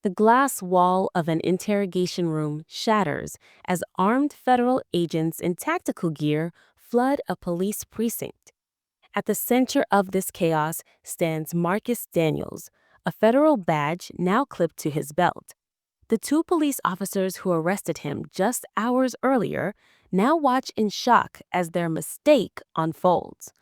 The glass wall of an interrogation room shatters as armed federal agents in tactical gear flood a police precinct. At the center of this chaos stands Marcus Daniels, a federal badge now clipped to his belt. The two police officers who arrested him just hours earlier now watch in shock as their mistake unfolds.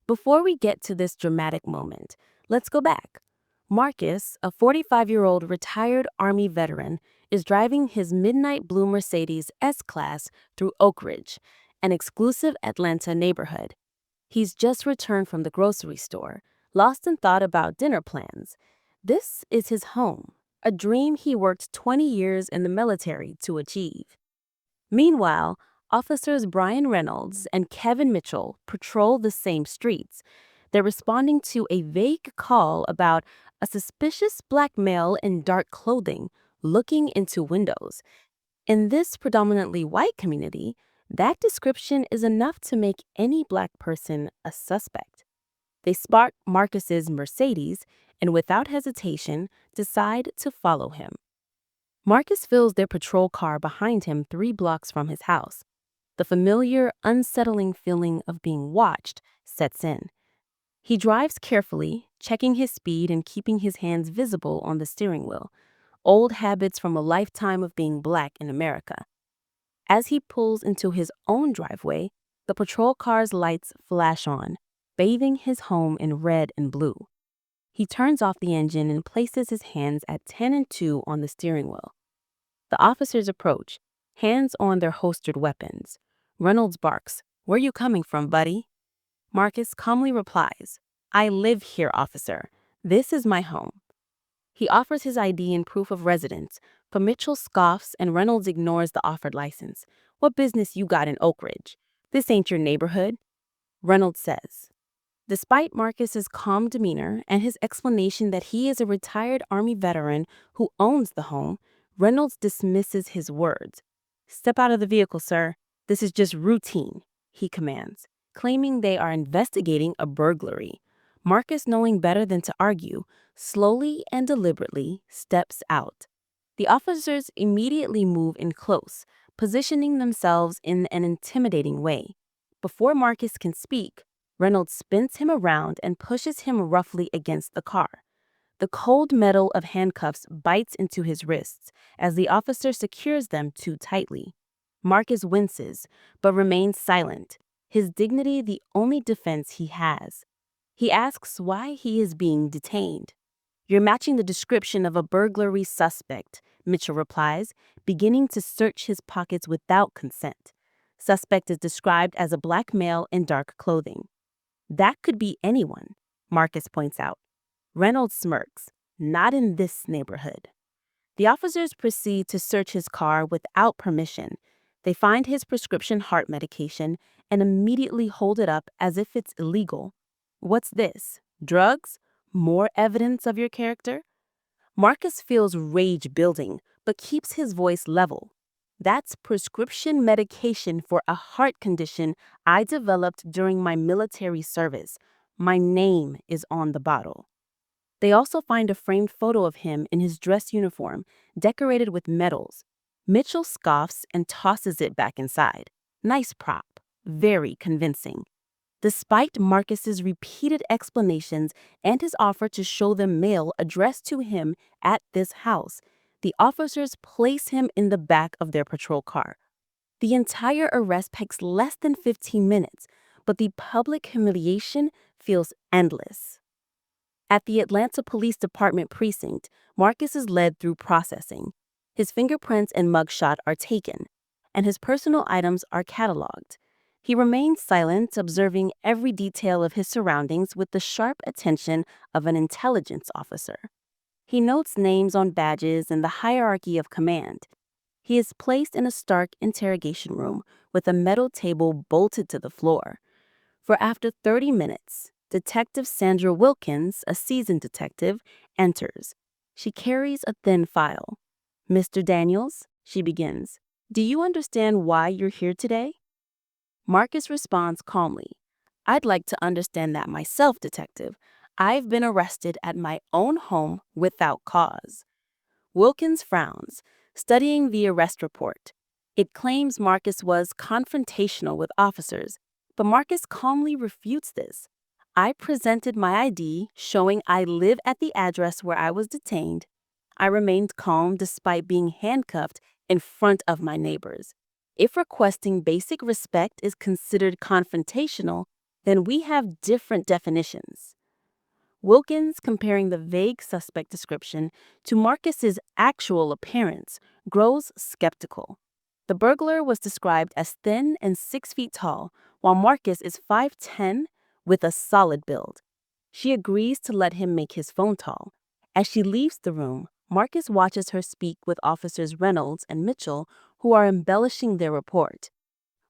Before we get to this dramatic moment, let's go back. Marcus, a 45-year-old retired Army veteran, is driving his midnight blue Mercedes S-Class through Oak Ridge, an exclusive Atlanta neighborhood. He's just returned from the grocery store, lost in thought about dinner plans. This is his home, a dream he worked 20 years in the military to achieve. Meanwhile, Officers Reynolds and Mitchell patrol the same streets. They're responding to a vague call about a suspicious black male in dark clothing looking into windows. In this predominantly white community, that description is enough to make any black person a suspect. They spot Marcus's Mercedes and without hesitation decide to follow him. Marcus fills their patrol car behind him 3 blocks from his house. The familiar, unsettling feeling of being watched sets in. He drives carefully, checking his speed and keeping his hands visible on the steering wheel, old habits from a lifetime of being black in America. As he pulls into his own driveway, the patrol car's lights flash on, bathing his home in red and blue. He turns off the engine and places his hands at 10 and 2 on the steering wheel. The officers approach, hands on their holstered weapons. Reynolds barks, "Where you coming from, buddy?" Marcus calmly replies, "I live here, officer. This is my home." He offers his ID and proof of residence, but Mitchell scoffs and Reynolds ignores the offered license. "What business you got in Oak Ridge? This ain't your neighborhood," Reynolds says. Despite Marcus's calm demeanor and his explanation that he is a retired Army veteran who owns the home, Reynolds dismisses his words. "Step out of the vehicle, sir. This is just routine," he commands, claiming they are investigating a burglary. Marcus, knowing better than to argue, slowly and deliberately steps out. The officers immediately move in close, positioning themselves in an intimidating way. Before Marcus can speak, Reynolds spins him around and pushes him roughly against the car. The cold metal of handcuffs bites into his wrists as the officer secures them too tightly. Marcus winces, but remains silent, his dignity the only defense he has. He asks why he is being detained. "You're matching the description of a burglary suspect," Mitchell replies, beginning to search his pockets without consent. Suspect is described as a black male in dark clothing. "That could be anyone," Marcus points out. Reynolds smirks, "Not in this neighborhood." The officers proceed to search his car without permission. They find his prescription heart medication and immediately hold it up as if it's illegal. "What's this? Drugs? More evidence of your character?" Marcus feels rage building, but keeps his voice level. "That's prescription medication for a heart condition I developed during my military service. My name is on the bottle." They also find a framed photo of him in his dress uniform, decorated with medals. Mitchell scoffs and tosses it back inside. "Nice prop. Very convincing." Despite Marcus's repeated explanations and his offer to show them mail addressed to him at this house, the officers place him in the back of their patrol car. The entire arrest takes less than 15 minutes, but the public humiliation feels endless. At the Atlanta Police Department precinct, Marcus is led through processing. His fingerprints and mugshot are taken, and his personal items are cataloged. He remains silent, observing every detail of his surroundings with the sharp attention of an intelligence officer. He notes names on badges and the hierarchy of command. He is placed in a stark interrogation room with a metal table bolted to the floor. For after 30 minutes, Detective Sandra Wilkins, a seasoned detective, enters. She carries a thin file. "Mr. Daniels," she begins, "do you understand why you're here today?" Marcus responds calmly, "I'd like to understand that myself, detective. I've been arrested at my own home without cause." Wilkins frowns, studying the arrest report. It claims Marcus was confrontational with officers, but Marcus calmly refutes this. I presented my ID showing I live at the address where I was detained. I remained calm despite being handcuffed in front of my neighbors. If requesting basic respect is considered confrontational, then we have different definitions. Wilkins, comparing the vague suspect description to Marcus's actual appearance, grows skeptical. The burglar was described as thin and 6 feet tall, while Marcus is 5'10" with a solid build. She agrees to let him make his phone call. As she leaves the room, Marcus watches her speak with Officers Reynolds and Mitchell, who are embellishing their report.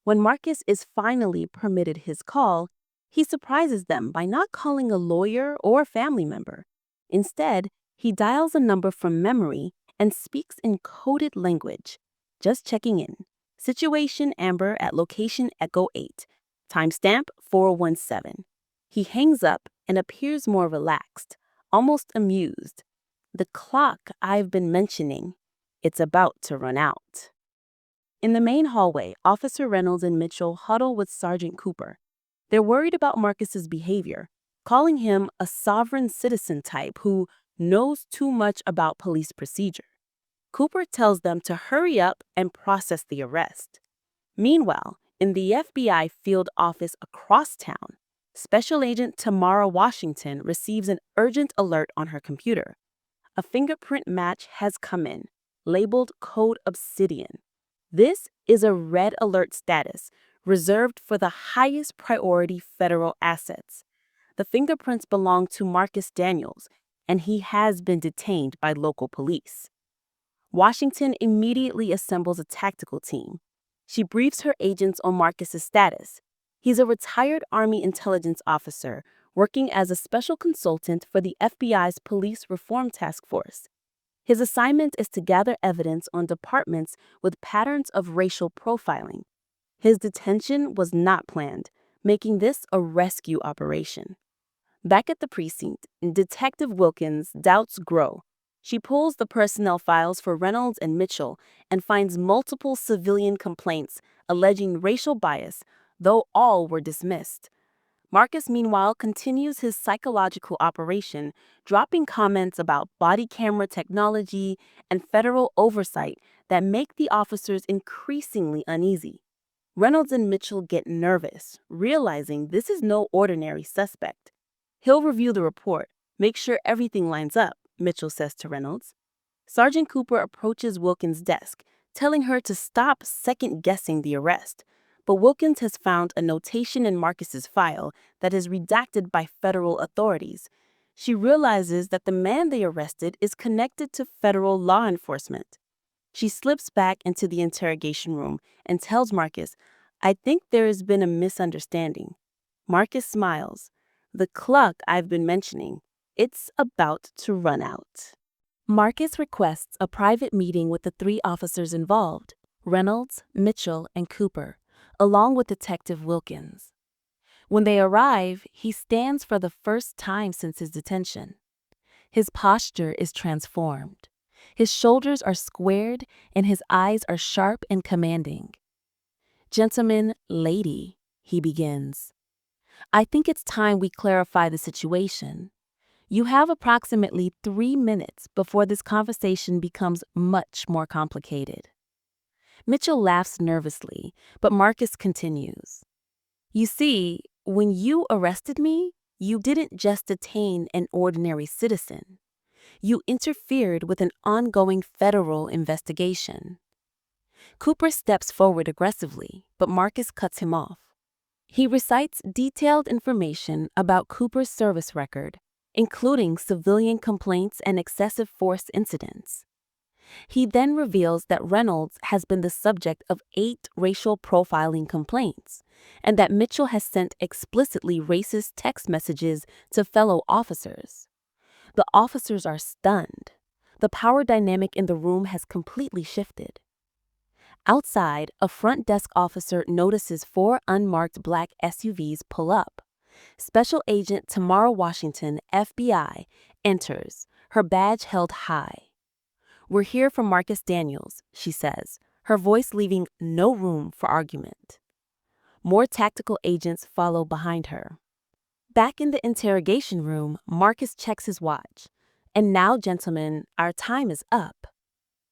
When Marcus is finally permitted his call, he surprises them by not calling a lawyer or a family member. Instead, he dials a number from memory and speaks in coded language. Just checking in. Situation Amber at location Echo 8. Timestamp 417. He hangs up and appears more relaxed, almost amused. The clock I've been mentioning, it's about to run out. In the main hallway, Officer Reynolds and Mitchell huddle with Sergeant Cooper. They're worried about Marcus's behavior, calling him a sovereign citizen type who knows too much about police procedure. Cooper tells them to hurry up and process the arrest. Meanwhile, in the FBI field office across town, Special Agent Tamara Washington receives an urgent alert on her computer. A fingerprint match has come in, labeled Code Obsidian. This is a red alert status reserved for the highest priority federal assets. The fingerprints belong to Marcus Daniels, and he has been detained by local police. Washington immediately assembles a tactical team. She briefs her agents on Marcus's status. He's a retired Army intelligence officer working as a special consultant for the FBI's Police Reform Task Force. His assignment is to gather evidence on departments with patterns of racial profiling. His detention was not planned, making this a rescue operation. Back at the precinct, Detective Wilkins' doubts grow. She pulls the personnel files for Reynolds and Mitchell and finds multiple civilian complaints alleging racial bias, though all were dismissed. Marcus, meanwhile, continues his psychological operation, dropping comments about body camera technology and federal oversight that make the officers increasingly uneasy. Reynolds and Mitchell get nervous, realizing this is no ordinary suspect. He'll review the report, make sure everything lines up, Mitchell says to Reynolds. Sergeant Cooper approaches Wilkins' desk, telling her to stop second-guessing the arrest. But Wilkins has found a notation in Marcus's file that is redacted by federal authorities. She realizes that the man they arrested is connected to federal law enforcement. She slips back into the interrogation room and tells Marcus, "I think there has been a misunderstanding." Marcus smiles. "The clock I've been mentioning, it's about to run out." Marcus requests a private meeting with the 3 officers involved, Reynolds, Mitchell, and Cooper, along with Detective Wilkins. When they arrive, he stands for the first time since his detention. His posture is transformed. His shoulders are squared and his eyes are sharp and commanding. "Gentlemen, lady," he begins. "I think it's time we clarify the situation. You have approximately 3 minutes before this conversation becomes much more complicated." Mitchell laughs nervously, but Marcus continues. "You see, when you arrested me, you didn't just detain an ordinary citizen. You interfered with an ongoing federal investigation." Cooper steps forward aggressively, but Marcus cuts him off. He recites detailed information about Cooper's service record, including civilian complaints and excessive force incidents. He then reveals that Reynolds has been the subject of 8 racial profiling complaints, and that Mitchell has sent explicitly racist text messages to fellow officers. The officers are stunned. The power dynamic in the room has completely shifted. Outside, a front desk officer notices 4 unmarked black SUVs pull up. Special Agent Tamara Washington, FBI, enters, her badge held high. "We're here from Marcus Daniels," she says, her voice leaving no room for argument. More tactical agents follow behind her. Back in the interrogation room, Marcus checks his watch. "And now, gentlemen, our time is up."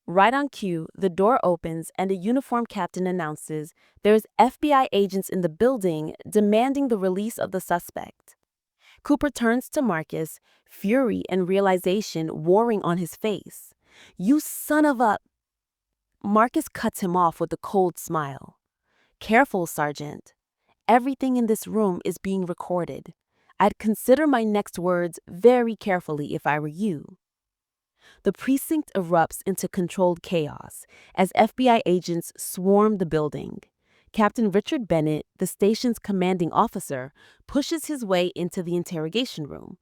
Right on cue, the door opens and a uniformed captain announces there's FBI agents in the building demanding the release of the suspect. Cooper turns to Marcus, fury and realization warring on his face. "You son of a—" Marcus cuts him off with a cold smile. "Careful, Sergeant. Everything in this room is being recorded. I'd consider my next words very carefully if I were you." The precinct erupts into controlled chaos as FBI agents swarm the building. Captain Richard Bennett, the station's commanding officer, pushes his way into the interrogation room.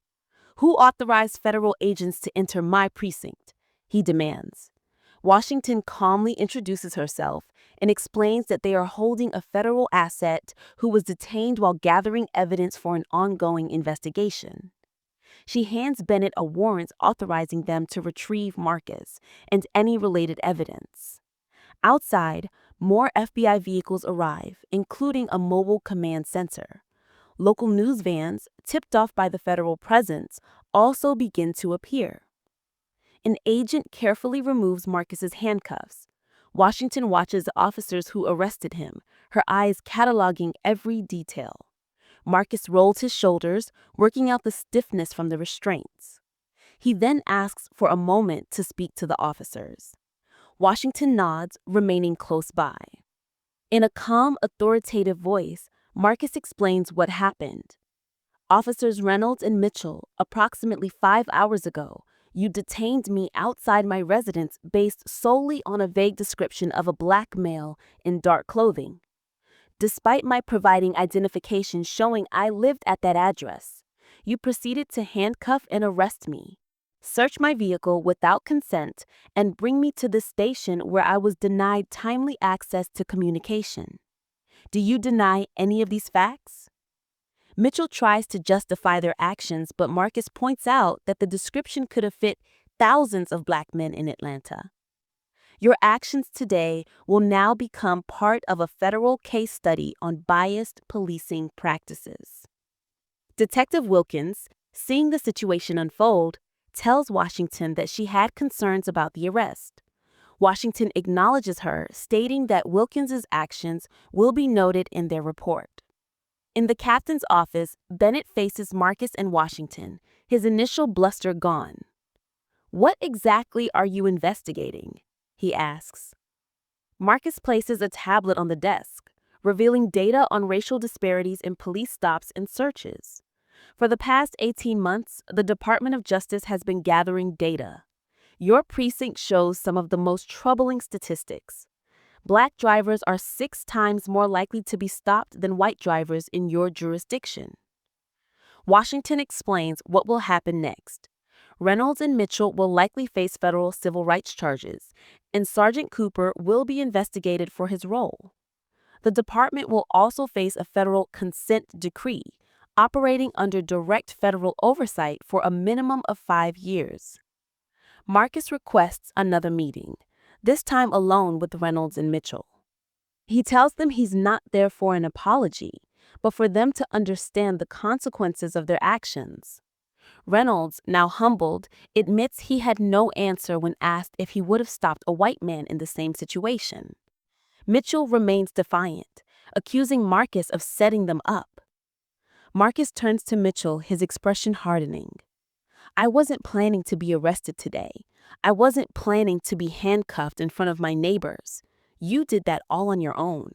"Who authorized federal agents to enter my precinct?" he demands. Washington calmly introduces herself and explains that they are holding a federal asset who was detained while gathering evidence for an ongoing investigation. She hands Bennett a warrant authorizing them to retrieve Marcus and any related evidence. Outside, more FBI vehicles arrive, including a mobile command center. Local news vans, tipped off by the federal presence, also begin to appear. An agent carefully removes Marcus's handcuffs. Washington watches the officers who arrested him, her eyes cataloging every detail. Marcus rolls his shoulders, working out the stiffness from the restraints. He then asks for a moment to speak to the officers. Washington nods, remaining close by. In a calm, authoritative voice, Marcus explains what happened. "Officers Reynolds and Mitchell, approximately 5 hours ago, you detained me outside my residence based solely on a vague description of a black male in dark clothing. Despite my providing identification showing I lived at that address, you proceeded to handcuff and arrest me, search my vehicle without consent, and bring me to the station where I was denied timely access to communication. Do you deny any of these facts?" Mitchell tries to justify their actions, but Marcus points out that the description could have fit thousands of black men in Atlanta. "Your actions today will now become part of a federal case study on biased policing practices." Detective Wilkins, seeing the situation unfold, tells Washington that she had concerns about the arrest. Washington acknowledges her, stating that Wilkins's actions will be noted in their report. In the captain's office, Bennett faces Marcus and Washington, his initial bluster gone. "What exactly are you investigating?" he asks. Marcus places a tablet on the desk, revealing data on racial disparities in police stops and searches. For the past 18 months, the Department of Justice has been gathering data. Your precinct shows some of the most troubling statistics. Black drivers are 6 times more likely to be stopped than white drivers in your jurisdiction. Washington explains what will happen next. Reynolds and Mitchell will likely face federal civil rights charges, and Sergeant Cooper will be investigated for his role. The department will also face a federal consent decree, operating under direct federal oversight for a minimum of 5 years. Marcus requests another meeting, this time alone with Reynolds and Mitchell. He tells them he's not there for an apology, but for them to understand the consequences of their actions. Reynolds, now humbled, admits he had no answer when asked if he would have stopped a white man in the same situation. Mitchell remains defiant, accusing Marcus of setting them up. Marcus turns to Mitchell, his expression hardening. "I wasn't planning to be arrested today. I wasn't planning to be handcuffed in front of my neighbors. You did that all on your own."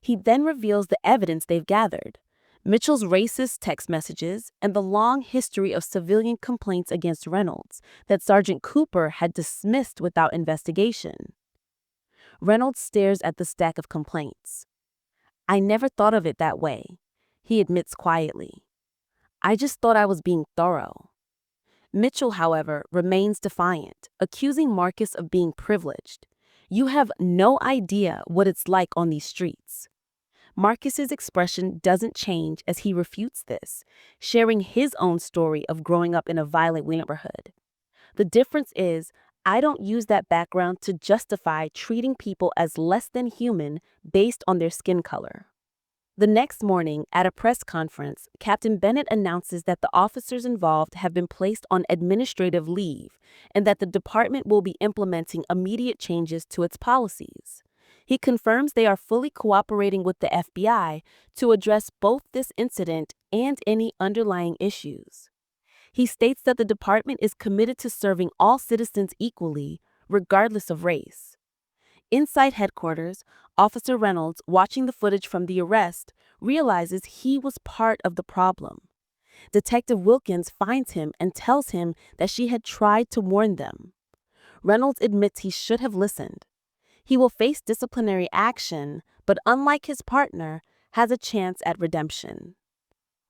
He then reveals the evidence they've gathered: Mitchell's racist text messages and the long history of civilian complaints against Reynolds that Sergeant Cooper had dismissed without investigation. Reynolds stares at the stack of complaints. "I never thought of it that way," he admits quietly. "I just thought I was being thorough." Mitchell, however, remains defiant, accusing Marcus of being privileged. "You have no idea what it's like on these streets." Marcus's expression doesn't change as he refutes this, sharing his own story of growing up in a violent neighborhood. "The difference is, I don't use that background to justify treating people as less than human based on their skin color. The next morning, at a press conference, Captain Bennett announces that the officers involved have been placed on administrative leave and that the department will be implementing immediate changes to its policies. He confirms they are fully cooperating with the FBI to address both this incident and any underlying issues. He states that the department is committed to serving all citizens equally, regardless of race. Inside headquarters, Officer Reynolds, watching the footage from the arrest, realizes he was part of the problem. Detective Wilkins finds him and tells him that she had tried to warn them. Reynolds admits he should have listened. He will face disciplinary action, but unlike his partner, has a chance at redemption.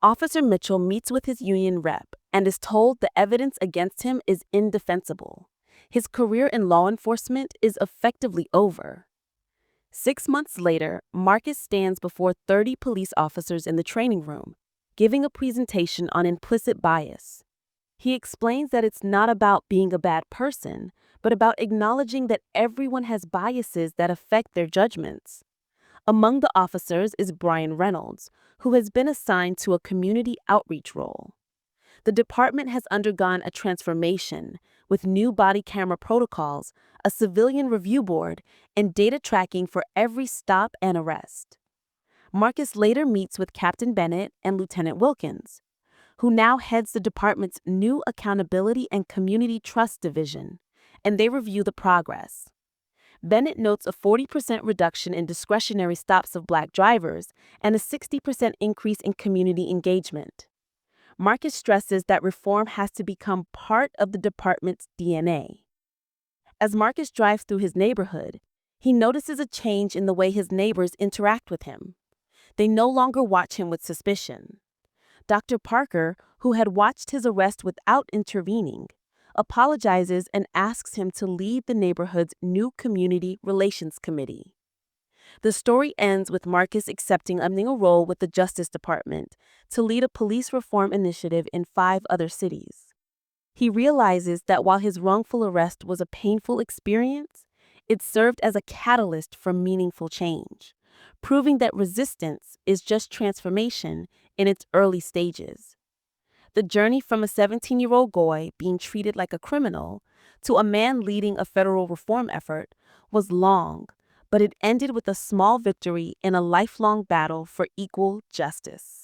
Officer Mitchell meets with his union rep and is told the evidence against him is indefensible. His career in law enforcement is effectively over. 6 months later, Marcus stands before 30 police officers in the training room, giving a presentation on implicit bias. He explains that it's not about being a bad person, but about acknowledging that everyone has biases that affect their judgments. Among the officers is Brian Reynolds, who has been assigned to a community outreach role. The department has undergone a transformation with new body camera protocols, a civilian review board, and data tracking for every stop and arrest. Marcus later meets with Captain Bennett and Lieutenant Wilkins, who now heads the department's new Accountability and Community Trust Division, and they review the progress. Bennett notes a 40% reduction in discretionary stops of Black drivers and a 60% increase in community engagement. Marcus stresses that reform has to become part of the department's DNA. As Marcus drives through his neighborhood, he notices a change in the way his neighbors interact with him. They no longer watch him with suspicion. Dr. Parker, who had watched his arrest without intervening, apologizes and asks him to lead the neighborhood's new community relations committee. The story ends with Marcus accepting a role with the Justice Department to lead a police reform initiative in 5 other cities. He realizes that while his wrongful arrest was a painful experience, it served as a catalyst for meaningful change, proving that resistance is just transformation in its early stages. The journey from a 17-year-old boy being treated like a criminal to a man leading a federal reform effort was long, but it ended with a small victory in a lifelong battle for equal justice.